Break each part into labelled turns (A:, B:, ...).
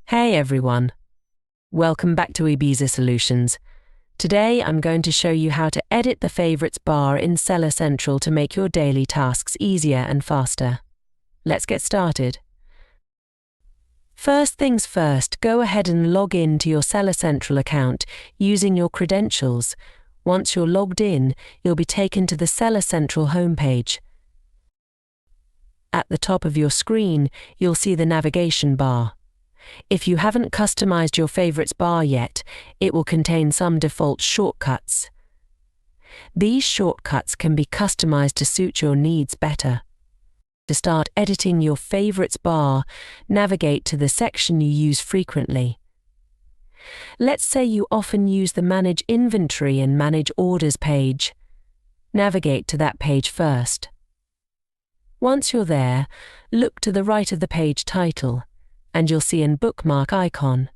A: Hey everyone, welcome back to Ibiza Solutions. Today I'm going to show you how to edit the favorites bar in Seller Central to make your daily tasks easier and faster. Let's get started. First things first, go ahead and log in to your Seller Central account using your credentials. Once you're logged in, you'll be taken to the Seller Central homepage. At the top of your screen, you'll see the navigation bar. If you haven't customized your favorites bar yet, it will contain some default shortcuts. These shortcuts can be customized to suit your needs better. To start editing your favorites bar, navigate to the section you use frequently. Let's say you often use the Manage Inventory and Manage Orders page. Navigate to that page first. Once you're there, look to the right of the page title, and you'll see a bookmark icon.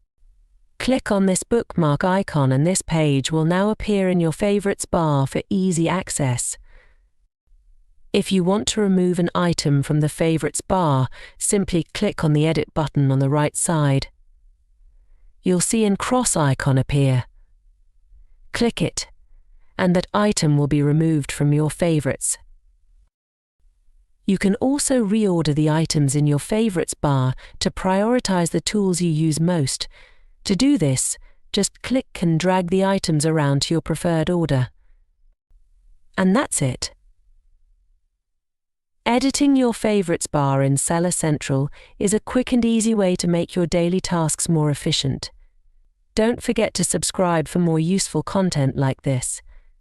A: Click on this bookmark icon and this page will now appear in your favorites bar for easy access. If you want to remove an item from the favorites bar, simply click on the Edit button on the right side. You'll see a cross icon appear. Click it, and that item will be removed from your favorites. You can also reorder the items in your favorites bar to prioritize the tools you use most. To do this, just click and drag the items around to your preferred order. And that's it. Editing your favorites bar in Seller Central is a quick and easy way to make your daily tasks more efficient. Don't forget to subscribe for more useful content like this.